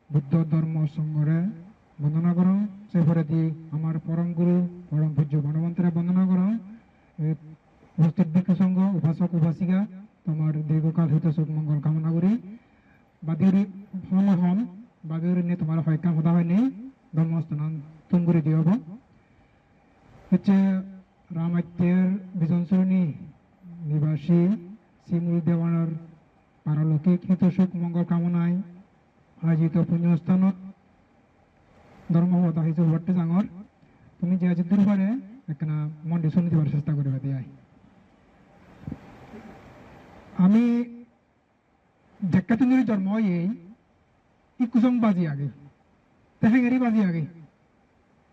বুদ্ধ ধর্ম সংঘরে বন্দনা করো, সেপরে দি আমার পরম গুরু পরম পূজ্য বনবন্তরে বন্দনা করো। উপস্থিত ভিক্ষু সংঘ, উপাসক উপাসিকা, তোমার দীর্ঘকাল হইতে সুখ মঙ্গল কামনা করি। বাদিউর হম হম বাদিউর নিয়ে তোমার হয় কাম হতা হয়নি ধর্মস্থান তুম করে দিয়ে হব হচ্ছে রামাত্যের বিজন শ্রেণী নিবাসী শ্রীমূল দেওয়ানার পারলৌকিক হিত সুখ মঙ্গল কামনায় আয়োজিত পুণ্যস্থানত ধর্মহতা হিসেবে ভট্টে জাঙর তুমি যে আজ দুর্বারে একখানা মন্ডি শুনে দেওয়ার চেষ্টা করে দিয়ে আমি দেখা তুমি জন্ম এই ইকুসং বাজি আগে তেহেঙ্গেরি বাজি আগে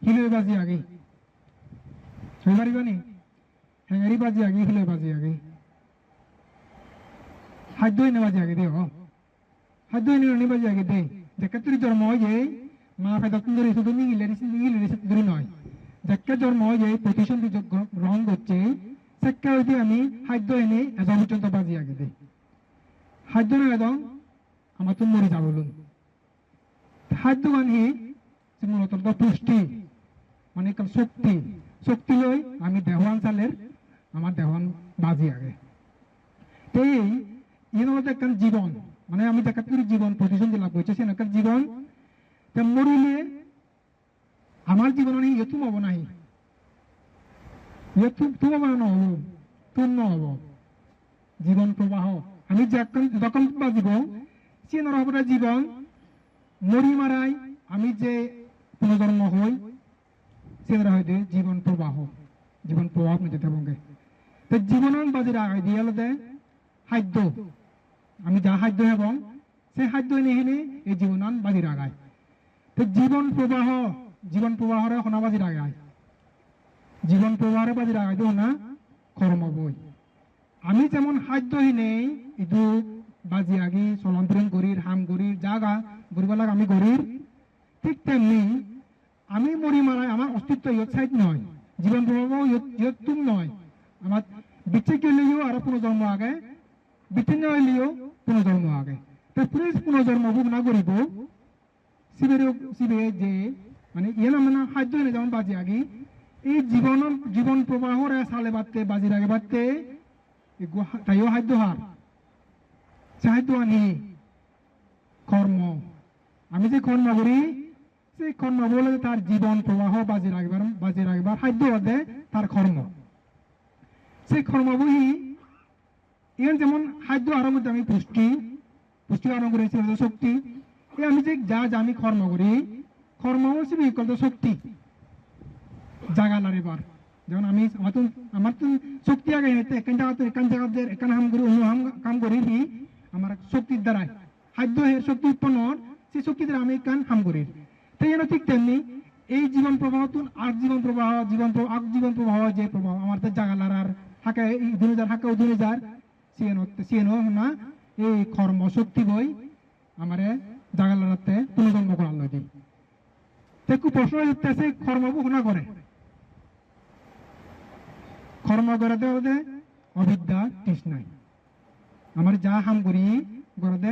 হিলে বাজি আগে সবারই বানি হেঙ্গারি বাজি আগে হিলে বাজি আগে হাত ধুই না বাজি আগে দে হাত ধুই না বাজি আগে দে দেখা তুই জন্ম এই মা ফেদা তুমি শুধু নিগিলে দূরে নয় দেখা জন্ম এই প্রতিসন্ধি গ্রহণ করছে সেকা হইতে আমি খাদ্য এনে এজন পর্যন্ত বাজি আগে দে খাদ্য না এদম আমার তো মরে যাব খাদ্য মানে মূলত পুষ্টি মানে শক্তি শক্তি লই আমি দেওয়ান চালের আমার দেওয়ান বাজি আগে এই এর মধ্যে একটা জীবন মানে আমি দেখা করি জীবন প্রতিসন্ধি লাভ করছে সেখানকার জীবন মরিলে আমার জীবন নেই এতুম হব নাই তুমি নহব পূর্ণ হব জীবন প্রবাহ আমি যখন বাজিব সে নরহবরা জীবন মরি মারাই আমি যে পুনর্জন্ম হই সে হয়তো জীবন প্রবাহ নিতে বঙ্গে তো জীবন বাজির আগে দিয়ে আলাদা খাদ্য আমি যা খাদ্য এবং সেই খাদ্য এনে হেনে এই জীবনান বাজির আগায় তো জীবন প্রবাহরে সোনা বাজির আগায় জীবন প্রবাহরে বাজির আগায় তো না কর্ম বই আমি যেমন খাদ্যহীনে ইদু বাজি আগি চলন ফিরন করির হাম করির জাগা গরিবালাক আমি করির ঠিক তেমনি আমি মরি মারাই আমার অস্তিত্ব ইয়ত সাইড নয় জীবন প্রবাহ ইয়ত তুম নয় আমার বিচ্ছেদ হইলেও আরো পুনর্জন্ম আগে বিচ্ছিন্ন হইলেও পুনর্জন্ম আগে তো পুনর্জন্ম ভোগ না করিব শিবে যে মানে ইয়ে না মানে খাদ্য এনে যেমন বাজি আগি এই জীবন প্রবাহরে সালে বাড়তে বাজির আগে বাড়তে তাইও খাদ্য হার সাহায্য আনি কর্ম আমি যে কর্ম করি সেই কর্ম বলে তার জীবন প্রবাহ বাজি রাখবার খাদ্য বাদে তার কর্ম সেই কর্ম বহি এখানে যেমন খাদ্য আহারের মধ্যে আমি পুষ্টি আহরণ করেছি শক্তি আমি যে যা আমি কর্ম করি কর্ম হচ্ছে বিকল্প শক্তি জাগালার এবার যেমন আমি আমার তো শক্তি আগে এখান জায়গাতে এখান হাম করি অন্য কাম করি আমার শক্তির দ্বারাই খাদ্য শক্তি উৎপন্ন সেই শক্তি দ্বারা আমি এখান হাম করি তাই যেন ঠিক তেমনি এই জীবন প্রবাহ জীবন প্রবাহ যে প্রবাহ আমার জাগালার আর হাঁকা হাঁকা দুই হাজার সিএনও না এই কর্ম শক্তি বই আমারে জাগালারাতে পুনর্জন্ম করার লই দিই খুব প্রশ্ন হচ্ছে কর্মবু হোনা করে কর্ম করতে হতে অবিদ্যা তৃষ্ণাই আমার যা হাম করি করতে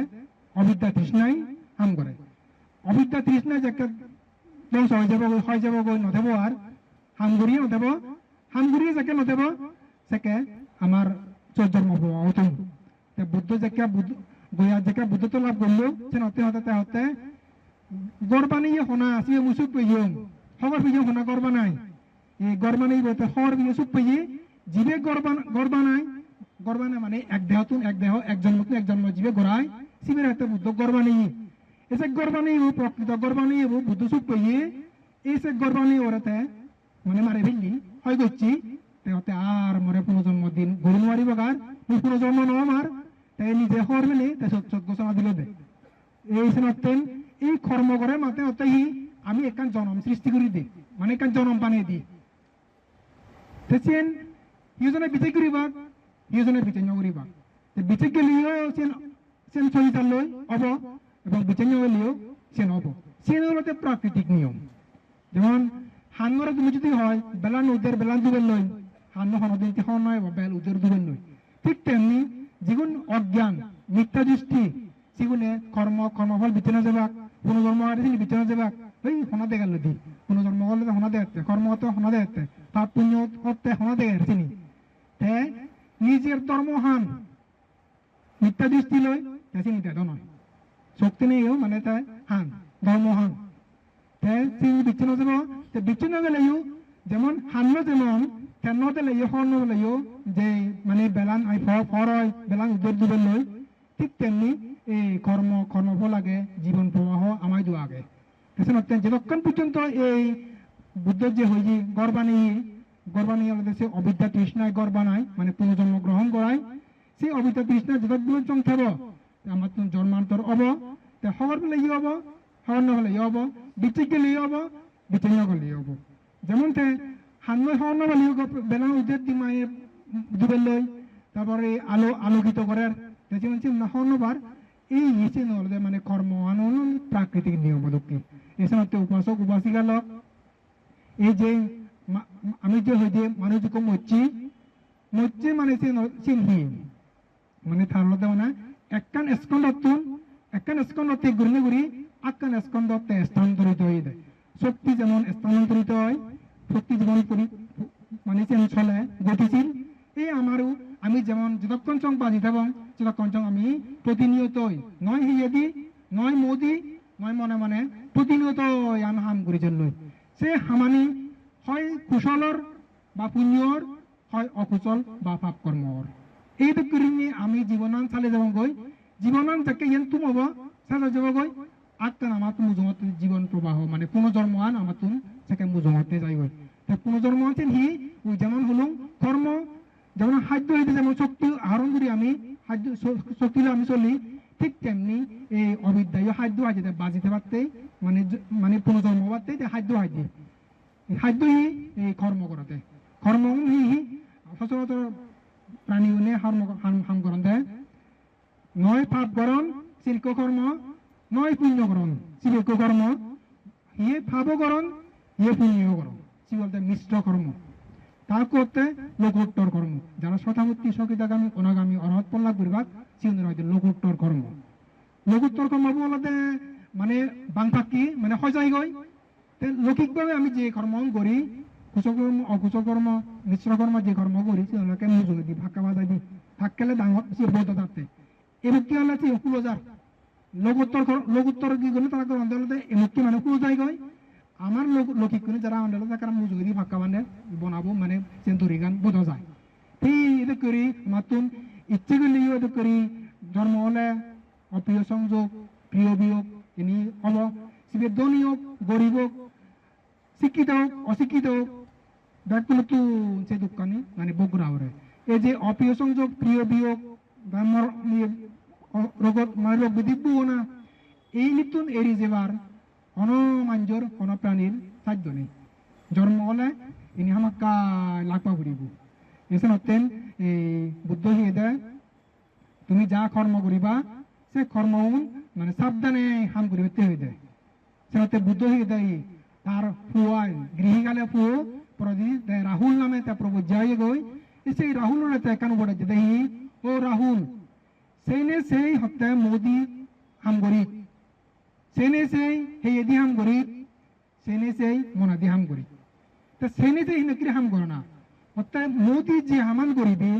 অবিদ্যা তৃষ্ণাই হাম করে অবিদ্যা তৃষ্ণা যাকে ধ্বংস হয়ে যাব নথেব আর হাম করিয়ে যাকে নথেব সেকে আমার চর্জন্ম হতো বুদ্ধ যাকে বুদ্ধত্ব লাভ করলো সে হতে গড়বানিয়ে হোনা আসিয়ে মুসুক পেয়ে খবর পেয়ে হোনা গড়বা নাই এই গড়বানি বলতে খবর পেয়ে সুখ পেয়ে জীবে গড়বানাই মানে এক দেহ এক জন্ম জীবে গড়ায় শিবের হাতে বুদ্ধ গড়বানি এসে গড়বানি প্রকৃত গড়বানি বুদ্ধ সুখ পেয়ে এই সে গড়বানি ওরাতে মানে মারে ফেললি হয় করছি আর মরে পুনর্জন্ম দিন গরু মারিব গার পুনর্জন্ম নমার তাই নিজে হর মেলে তাই ঘোষণা দিল দে এই শোনাতেন এই কর্ম করে মাতে অতই আমি একান জনম সৃষ্টি করি দিই মানে একান জনম বানিয়ে দিই ইউজনে বিচার করিবা ইউজনে বিচার নকরিবা বিচার গেলেও সেন চলিতার লই হব এবং বিচার নগেলেও সেন হব সেন হলো প্রাকৃতিক নিয়ম যেমন হান্নরে তুমি যদি হয় বেলান উদের বেলান দুবেন লই হান্ন হনদিন হন নয় বেল উদের দুবেন লই ঠিক তেমনি যেগুন অজ্ঞান মিথ্যা দৃষ্টি সেগুনে কর্মফল বিচনা যাবা পুনর্জন্ম আসেনি বিচরণ যাবা ওই হনা দে গেল দি পুনর্জন্ম করলে হনা দে কর্ম হতে হনা দে পাপ পুণ্য করতে হনা দে আসেনি তে নিজের ধর্মহান মিথ্যা দৃষ্টি লয় আসেনি তে নয় শক্তি নেইও মানে তাই হান ধর্মহান তে বিচ্ছিন্ন যাব তে বিচ্ছিন্ন গেলেও যেমন হান্ন যেমন তেন দিলেও হর্ণ দিলেও যে মানে বেলান আই ফরয় বেলান উদ্যোগ দিবে লয় ঠিক তেমনি এই কর্মফল আগে জীবন প্রবাহ আমায় দু আগে যতক্ষণ পর্যন্ত এই বুদ্ধ যে হয়েছি গর্বানি আমাদের সে অবিদ্যা তৃষ্ণায় গর্বানায় মানে পুনর্জন্ম গ্রহণ করায় সেই অবিদ্যা তৃষ্ণা যতগুলো চং থাকব আমার জন্মান্তর হব হওয়ার বলে ই হব হওয়ার নহলে ই হব বিচ্ছিক গেলে ই হব বিচ্ছিন্ন করলে ই হব যেমন হান্নয় হওয়ার নহলে বেলা উদ্যোগ দি মায়ের দুবের লই তারপরে আলোকিত করার যেমন না হওয়ার এই ইচ্ছে নহলে মানে কর্ম আনন্দ প্রাকৃতিক নিয়ম দক্ষি এছাড়া উপাসক উপাসিকা লোক এই যে আমি যে হই যে মানুষ যখন মরছি মানে চিনহি মানে তার মধ্যে মানে একখান স্কন্ধতে ঘুরি আক্কান স্কন্ধতে স্থানান্তরিত হয়ে যায় শক্তি যেমন স্থানান্তরিত হয় শক্তি যেমন মানে চলে গতিশীল এই আমারও আমি যেমন যতক্ষণ চং বাজি থাকব ততক্ষণ চং আমি প্রতিনিয়তই নয় হিয়েদি নয় মোদি নয় মনে মনে প্রতিনিয়ত আমি হাম করি চলল সে হামানি হয় কুশলর বা পুণ্যর হয় অকুশল বা পাপ কর্মর এই দুঃখের আমি জীবনান চালে যাব গই জীবনান যাকে ইয়েন তুম হব সাজা যাব গই আত্মা আমার মুজমতে জীবন প্রবাহ মানে পুনর্জন্মান আমার তুম সেকে মুজমতে যাই গই পুনর্জন্ম আছেন হি ওই যেমন হলুম কর্ম যেমন খাদ্য হইতে যেমন শক্তি আহরণ করি আমি খাদ্য শক্তি আমি চলি ঠিক তেমনি এই অবিদ্যায় খাদ্য হাইতে বাজিতে পারতে মানে পুনর্জন্ম পারতে খাদ্য হাইতে খাদ্যই এই কর্ম করতে কর্ম সচরাচর প্রাণী উনি হাম করন দেয় নয় পাপ করণ শিল্প কর্ম নয় পুণ্য করণ শিল্প কর্ম ইয়ে পাপ করণ ইয়ে পুণ্য করণ সি বলতে মিশ্র কর্ম তা করতে লোকোত্তর কর্ম যারা শতামূর্তি সকিতাগামী অনাগামী অরহত পল্লাভ পরিবার সিন্ধুর হয়তো লোকোত্তর কর্ম বলতে মানে বাংপাকি মানে হজাই গই লৌকিকভাবে আমি যে কর্ম করি কুশকর্ম অকুশকর্ম মিশ্রকর্ম যে কর্ম করি সেগুলোকে মুজুগে দিই ফাঁকা বাজাই দিই ফাঁক খেলে ডাঙর সে বোধ থাকতে এবার কি হলে কুলোজার লঘুত্তর কি করলে তারা অঞ্চলতে এমুক্তি মানে কুলোজাই গই আমার লৌকিক করে যারা অঞ্চল তারা মুজুগে দিয়ে ফাঁকা বান্ধে বানাবো মানে সেন্তুরি গান বোধ যায় এই এটা করি আমার তুন ইচ্ছে করলেও এটা করি জন্ম হলে অপ্রিয় সংযোগ প্রিয় বিয়োগ ইনি হব শিবের ধনী হোক গরিব হোক শিক্ষিত হোক অশিক্ষিত হোক ব্যাগগুলো তো সে দোকানে মানে বগুড়া ওরে এই যে অপ্রিয় সংযোগ প্রিয় বিয়োগ মানে রোগ বিধিব্য না এই নিতুন এড়ি যাবার অনমাঞ্জর কোন প্রাণীর সাধ্য নেই জন্ম হলে ইনি হামাক্কা লাপা ঘুরিব এছাড়া এই বুদ্ধ হয়ে দেয় তুমি যা কর্ম করিবা সে কর্ম মানে সাবধানে হাম করিবে হয়ে দেয় সেটাতে বুদ্ধ হয়ে দেয় তার ফুয়ায় গৃহীকালে ফুয়ো প্রদি রাহুল নামে তা প্রভু জয় গই সেই রাহুল কেন বলে যে দেখি ও রাহুল সেই হত্যায় মোদি হাম গরিব সেই হেদি হাম গরিব সেই মনাদি হাম গরিব তা সেই নকরি হাম করে না হত্যায় মোদি যে হামান গরিবি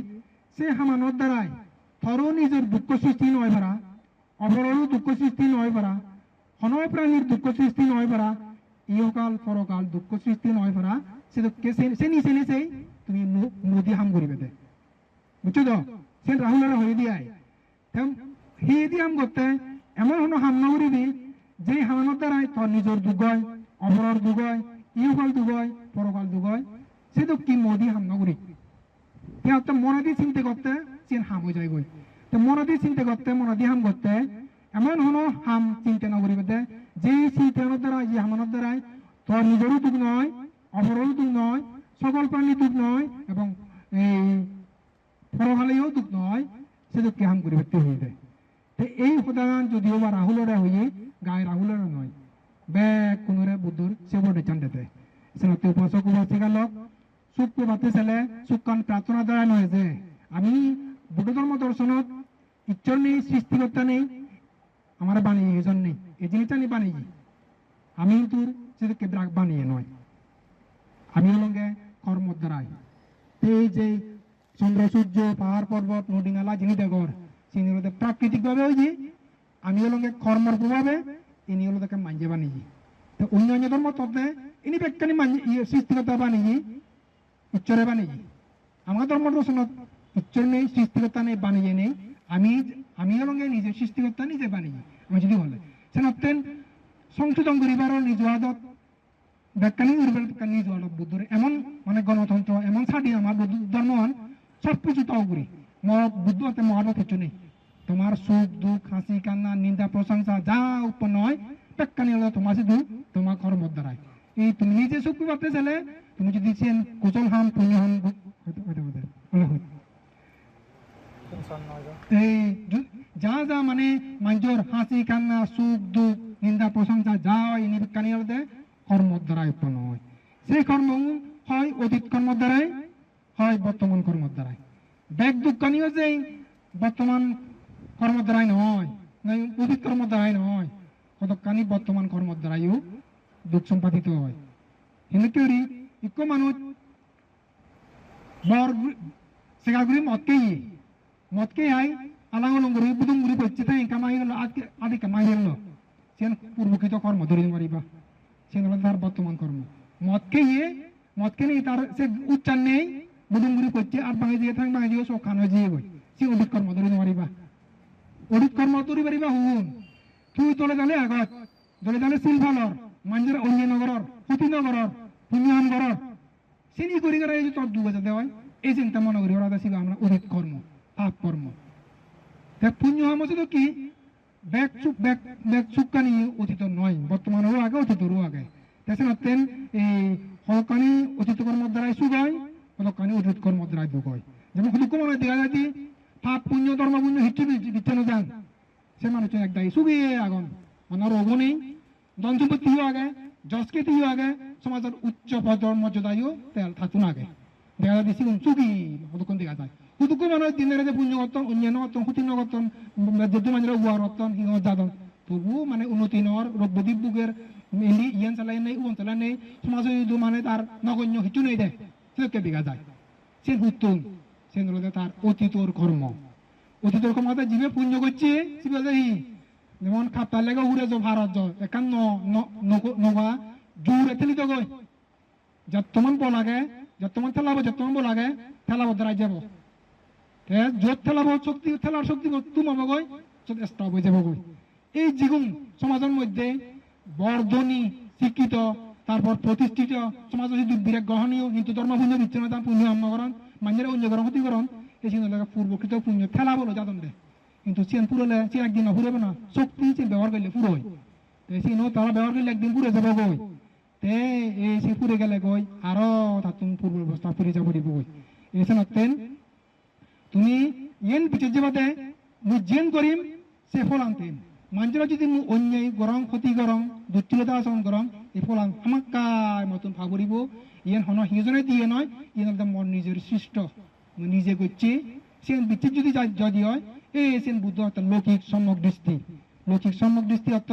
সে হামানোর দ্বারাই থরও নিজের দুঃখ সৃষ্টি নয় ভরা অপরেরও দুঃখ সৃষ্টি নয় ভরা প্রাণীর দুঃখ সৃষ্টি নয় ভরা ইহকাল পরকাল দুঃখ সৃষ্টি নয় ভরা সে সেই তুমি মোদি হাম করিবে দে বুঝছো তো সে রাহুলের হয়ে দিয়ে হে দিয়ে হাম করতে এমন হলো হাম না করিবি যে হামানোর দ্বারাই তোর নিজের দুঃখ হয় অপরের দুঃখ হয় ইহকাল দুঃখ হয় পরকাল দুঃখ হয় সে তো কি মোদি হাম না করি মনাদি চিন্তা করতে সে হাম হয়ে যায় গই তো মনাদি চিন্তা করতে মনাদি হাম করতে এমন হলো হাম চিন্তা না করিবে দে যে চিন্তানোর দ্বারা যে হামানোর দ্বারাই তোর নিজেরও দুঃখ নয় অপরেরও দুঃখ নয় সকল প্রাণীর দুঃখ নয় এবং এই পরকালেও দুঃখ নয় সে দুঃখকে হাম করিবে হয়ে যায় তো এই সদাগান যদিও বা রাহুলরে হয়ে গায়ে রাহুলরে নয় ব্যাগ কোনরে বুদ্ধর সে বটে চান্ডেতে সেনাতে উপাসক উপাসিকা লোক সুখ পাতে ছেলে সুখান প্রার্থনা দ্বারা নয় যে আমি বুদ্ধ ধর্ম দর্শনত ঈশ্বর নেই সৃষ্টিকর্তা নেই আমার বাণী এজন নেই এই জিনিসটা আমি বানিয়ে আমি তোর সেটাকে ব্রাক বানিয়ে নয় আমি হলঙ্গে কর্মর দ্বারাই এই যে চন্দ্র সূর্য পাহাড় পর্বত নদী নালা যিনি দেখর তিনি হলো প্রাকৃতিকভাবে ওই যে আমি হলঙ্গে কর্মর প্রভাবে ইনি হলো তাকে মাঞ্জে বানিয়ে তো অন্য অন্য ধর্ম তত্ত্বে ইনি ব্যক্তি সৃষ্টিকর্তা বানিয়ে ঈশ্বরে বানিয়ে আমার ধর্ম রচনা ঈশ্বর নেই সৃষ্টিকর্তা নেই বানিয়ে নেই আমি হলঙ্গে নিজের সৃষ্টিকর্তা নিজে বানিয়ে আমি যদি বলে সেন অত্যেন সংশোধন করিবার নিজ আদত ব্যাখ্যানি নিজ আদত বুদ্ধরে এমন মানে গণতন্ত্র এমন ছাড়ি আমার বুদ্ধ ধর্মন সব কিছু তাও করি বুদ্ধ হাতে মহাদত কিছু নেই তোমার সুখ দুঃখ হাসি কান্না নিন্দা প্রশংসা যা উৎপন্ন হয় ব্যাখ্যানি হলো তোমার শুধু তোমার কর্মর দ্বারাই এই তুমি নিজে সুখ পাতে চাইলে তুমি যদি কুশল হাম পুণ্য হাম এই যা যা মানে মানুষের হাসি কান্না সুখ দুঃখ নিন্দা প্রশংসা যা হয় ইনি বিজ্ঞানী হলতে কর্মর দ্বারাই উৎপন্ন হয় সেই কর্ম হয় অতীত কর্মর দ্বারাই হয় বর্তমান কর্মর দ্বারাই ব্যাগ দুঃখানিও যে বর্তমান কর্মর দ্বারাই নয় অতীত কর্মর দ্বারাই নয় কতখানি বর্তমান কর্মর দ্বারাইও দুঃখ সম্পাদিত হয় কিন্তু কেউরি ইকো মানুষ বর সেগাগুলি মতকেই আই আলাঙ্গলঙ্গুরি বুদুঙ্গুরি পড়ছে তাই কামাই হলো আদি কামাই হলো সে পূর্বকৃত কর্ম ধরে মারিবা সে হলো তার বর্তমান কর্ম মদকে নিয়ে তার সে উচ্চার নেই বুদুঙ্গুরি পড়ছে আর ভাঙে দিয়ে থাক ভাঙে দিয়ে সখানো দিয়ে বই সে অধিক কর্ম ধরে মারিবা অধিক কর্ম ধরে মারিবা হুন তুই তোলে যালে আগত দলে যালে সিলভালর মাঞ্জের অন্য নগরর সতী নগরর পুণ্যহান গরর চিনি করি করে এই যে তোর 2000 দেওয়ায় এই চিন্তা মনে করি ওরা ছিল আমরা অধিক কর্ম পাপ কর্ম পুণ্য হচ্ছে তো কি ব্যাগ চুক্কানি অতীত নয় বর্তমানেরও আগে অতীতেরও আগে দেখছেন অত্যেন এই হলকানি অতীত কর্মর দ্বারাই সুখ হয় হলকানি অতীত কর্মর দ্বারাই দুঃখ হয় যেমন দুঃখ মনে দেখা যায় যে পাপ পুণ্য ধর্ম পুণ্য হিচ্ছু বিচ্ছন্ন যান সে মানুষের একদাই সুখিয়ে আগন ওনার রোগ নেই ধন সম্পত্তিও আগে যশকীর্তিও আগে সমাজের উচ্চ পদর মর্যাদায়ও থাকুন আগে দেখা যায় বেশি সুখী কতক্ষণ দেখা যায় কুতুকু মানুষ দিনের যে পুণ্য করতাম অন্যান্য করতাম সুতীর্ণ করতাম যদি মানুষের উয়ার করতাম হিংস যাদন তবু মানে উন্নতি নর রোগ ব্যাধি বুকের মেলি ইয়ান চালাই নেই উন চালাই নেই সমাজ মানে তার নগণ্য কিছু নেই দেয় সেটাকে দেখা যায় সে হুতুন সে তার অতীতর কর্ম অতীতর কর্মতে জীবে পুণ্য করছে যেমন খাপ্তার লেগে উড়ে যাও ভারত যাও একান নগা জোরে থেলি তো গই যতমান বল লাগে যতমান ঠেলাবো যতমান বল লাগে ঠেলাবো দ্বারা যাব যত ঠেলাবো শক্তি ঠেলার শক্তি তুমাবো গই স্টপ হয়ে যাবো গই এই জীবন সমাজের মধ্যে বর্ধনী শিক্ষিত তারপর প্রতিষ্ঠিত সমাজ যদি বিরাট গ্রহণীয় কিন্তু ধর্ম পুণ্য বিচ্ছিন্ন তার পুণ্য আম্মকরণ মানুষের অন্যকরণ ক্ষতিকরণ এই চিন্তা পূর্বকৃত পুণ্য ঠেলা বলো যাদন দে কিন্তু চেন পুরোলে সে একদিন ফুরবে না শক্তি সে ব্যবহার করলে পুরো হয় তারা ব্যবহার করলে একদিন পুরে যাবো গই তে এই সে পুরে গেলে গই আরো তার তুমি পূর্ব ব্যবস্থা পুরে যাবো দিব গই এসে নতেন তুমি ইয়েন পিছিয়ে যাবাতে মুই জেন করিম সে ফল আনতেন মানুষেরা যদি অন্যায় গরম ক্ষতি গরম দুর্চিলতা আচরণ গরম এই ফল আমাক কার মতন ভাবরিব ইয়েন হন হিজনে দিয়ে নয় ইয়েন একদম মন নিজের সৃষ্ট নিজে করছে সে বিচ্ছিত যদি হয় এই সেন বুদ্ধ অর্থাৎ লৌকিক সম্যক দৃষ্টি অর্থ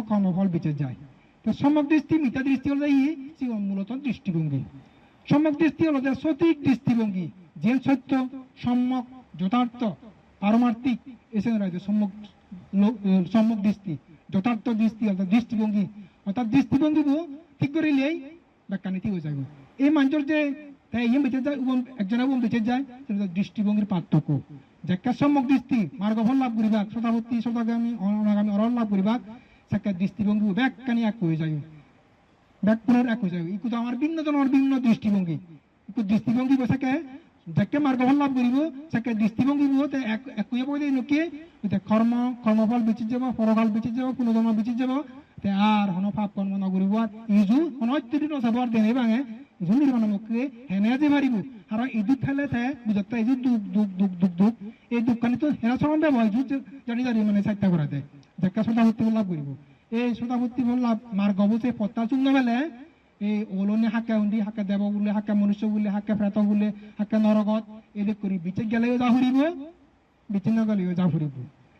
কর্মফল বেঁচে যায় তো সম্যক দৃষ্টি মিথ্যা দৃষ্টি হল মূলত দৃষ্টিভঙ্গি সম্যক দৃষ্টি হল সঠিক দৃষ্টিভঙ্গি যে সত্য সম্যক যথার্থ পারমার্থিক এসে রয়েছে সম্যক দৃষ্টি যথার্থ দৃষ্টি অর্থাৎ দৃষ্টিভঙ্গি অর্থাৎ দৃষ্টিভঙ্গি ঠিক করিলেই ব্যাখ্যা নীতি হয়ে যাবে এই মানুষের যে বেঁচে যায় একজনের বেঁচে যায় সেটা দৃষ্টিভঙ্গির পার্থক্য যাকে সম্যক দৃষ্টি মার্গফল লাভ করিবা শ্রোতাভর্তি শ্রোতাগামী অনাগামী অরল লাভ করিবা সেটা দৃষ্টিভঙ্গি ব্যাখ্যানি এক হয়ে যায় ব্যাখ্যার এক হয়ে যায় ইকু তো আমার ভিন্ন জনের ভিন্ন দৃষ্টিভঙ্গি ইকু দৃষ্টিভঙ্গি বসাকে যাকে মার্গফল লাভ করিব সেকে দৃষ্টিভঙ্গি এক হয়ে পড়ে লোকে কর্মফল বেঁচে যাব পরকাল বেঁচে যাব পুনর্জন্ম বেঁচে যাব আর হন পাপ কর্ম নকরিব আর ইজু অনৈত্যটি নচাব আর দেনে ভাঙে ইজু নির্মাণ মুখে হেনে যে পারিব আর ইদুত ফেলে বুঝতে ইজু দুঃখ এই দুঃখানি তো হেনা চরণ দেব ইজু জানি মানে চারটা করা দেয় যাকে শ্রোতাভর্তি লাভ করিব এই শ্রোতাভর্তি লাভ মার্গ বসে পত্তা চুঙ্গা ফেলে এই ওলনে হাক্কা হুন্দি হাক্কা দেব বলে হাক্কা মনুষ্য বলে হাক্কা প্রেত বলে হাক্কা নরগত এদিক করি বিচে গেলেও যা ফুরিব বিচ্ছিন্ন গেলেও যা ফুরিব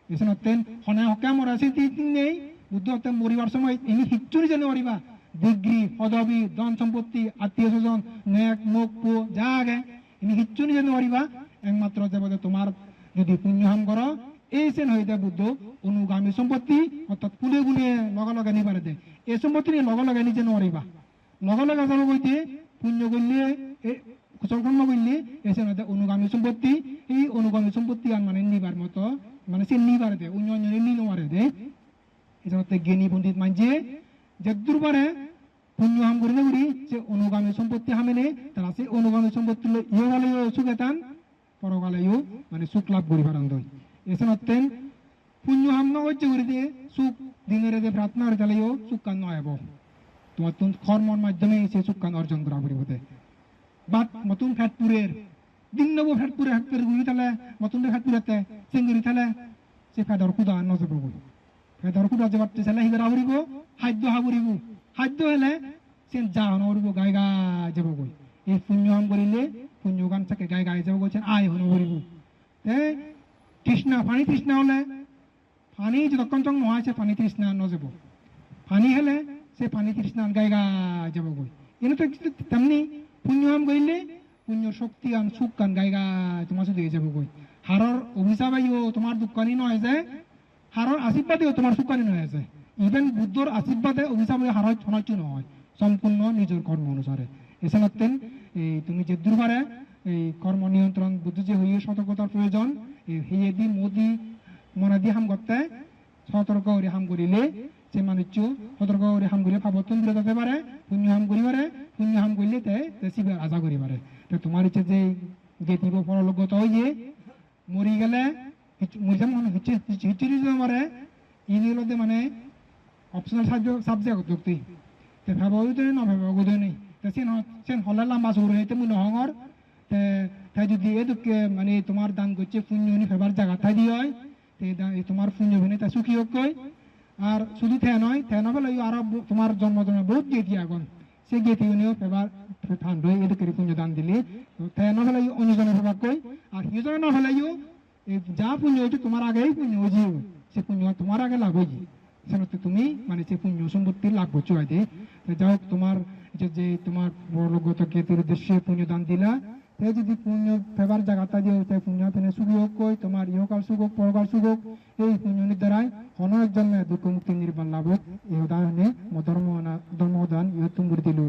এসে নতেন হনে হকা মরাছে তিন নেই বুদ্ধ হতে মরিবার সময় ইনি হিচ্ছুরি যেন মরিবা ডিগ্রি পদবী ধন সম্পত্তি আত্মীয় স্বজন নেক মুখ পো যা আগে ইনি হিচ্ছুরি যেন মরিবা একমাত্র দেবতা তোমার যদি পুণ্য হাম করো এই সেন হইতে বুদ্ধ অনুগামী সম্পত্তি অর্থাৎ কুলে গুলে লগা লগা নিবারে দে এই সম্পত্তি নিয়ে লগা লগা নিজে নরিবা লগা লগা যাব কইতে পুণ্য করলে কুশল কর্ম করলে এসে অনুগামী সম্পত্তি এই অনুগামী সম্পত্তি আর মানে নিবার মতো মানে সে নিবারে দে অন্য অন্য নি নমারে দে এই জন্য জ্ঞানী পণ্ডিত মানছে যে দুর্বারে পুণ্য হাম করে করি সে অনুগামী সম্পত্তি হামেনে তারা সে অনুগামী সম্পত্তি ইয়ে বলে সুখে টান পরকালেও মানে সুখ লাভ করি পারন্দ এসে নতেন পুণ্য হাম নগর্য করে দিয়ে সুখ দিনের যে প্রার্থনা করে তাহলেও সুখ কান নয় তোমার কর্মর মাধ্যমে সে সুখ কান অর্জন করা পরিবর্তে বাট মতুন ফ্যাটপুরের দিন নব ফ্যাটপুরে হাতের গুড়ি তাহলে মতুন ফ্যাটপুরেতে চেঙ্গুরি তাহলে সে ফেদর কুদা নজর বই ফেদর কুদা যে বাড়তে চাইলে হিগরা হরিব খাদ্য হাবরিব খাদ্য হলে সে যা হনরিব গাই গাই যাব গই এই পুণ্য হাম করিলে পুণ্য গান থাকে গাই গাই যাব গেছেন আয় হনরিব তৃষ্ণা পানি তৃষ্ণা হলে পানি যতক্ষণ চং নহয় সে পানি তৃষ্ণা নজাব পানি হলে সে পানি তৃষ্ণা গাই গাই যাব গই এনে তো তেমনি পুণ্য হাম করিলে পুণ্য শক্তি গান সুখ গান গাই গাই তোমার সাথে যাব গই হারর অভিশাপাইও তোমার দুঃখানি নয় যে হারর আশীর্বাদেও তোমার সুখানি নয় আছে ইভেন বুদ্ধর আশীর্বাদে অভিশাপে হারর শোনাচ্ছ নয় সম্পূর্ণ নিজের কর্ম অনুসারে এসে লাগতেন এই তুমি যে দুর্বারে এই কর্ম নিয়ন্ত্রণ বুদ্ধ যে হইয়ে সতর্কতার প্রয়োজন এই হেয়ে দি মোদি মনে দি হাম করতে সতর্ক করে হাম করিলে সে মানুষ সতর্ক করে হাম করিলে ভাবতন দূরে যেতে পারে পুণ্য হাম করি পারে পুণ্য হাম করলে তে শিবের আশা করি পারে তো তোমার ইচ্ছে যে গেতিব পরলোকগত হয়ে মরি গেলে মরিজাম মনে হচ্ছে হিচুরি মারে ইনিগুলোতে মানে অপশনাল সাবজেক্ট যুক্তি তে ভাবাও তো না ভাবাও তো নেই তে সেন হলে লম্বা সৌর হইতে মনে হঙর তে যদি এদুকে মানে তোমার দান করছে পুণ্য নি ফেবার জায়গা থাই দিয়ে হয় তোমার পুণ্য ভিনে তা সুখী হোক কই আর শুধু থে নয় বলে আরো তোমার জন্মজন্মে বহুত গেতি আগুন সে গেতি উনিও ফেবার ঠান্ড হয়ে এদুকে পুণ্য দান দিলে থে না হলে অন্যজনে ফেবার কই আর হিজনে না হলেও যা পুণ্য হয়েছে তোমার আগেই পুণ্য হয়েছে সে পুণ্য তোমার আগে লাভ হয়েছে সেটা তুমি মানে সে পুণ্য সম্পত্তি লাভ করছো হয়তো যাই হোক তোমার যে তোমার বড়গত কেতুর উদ্দেশ্যে পুণ্য দান দিলা সে যদি পুণ্য ফেবার জায়গাটা দিয়ে তাই পুণ্য ফেনে সুখ হোক কই তোমার ইহকাল সুখ হোক পরকাল সুখ হোক এই পুণ্যনির দ্বারাই অনেক জন্মে দুঃখ মুক্তি নির্বাণ লাভ হোক এই উদাহরণে ধর্মদান ইহ তুমি দিল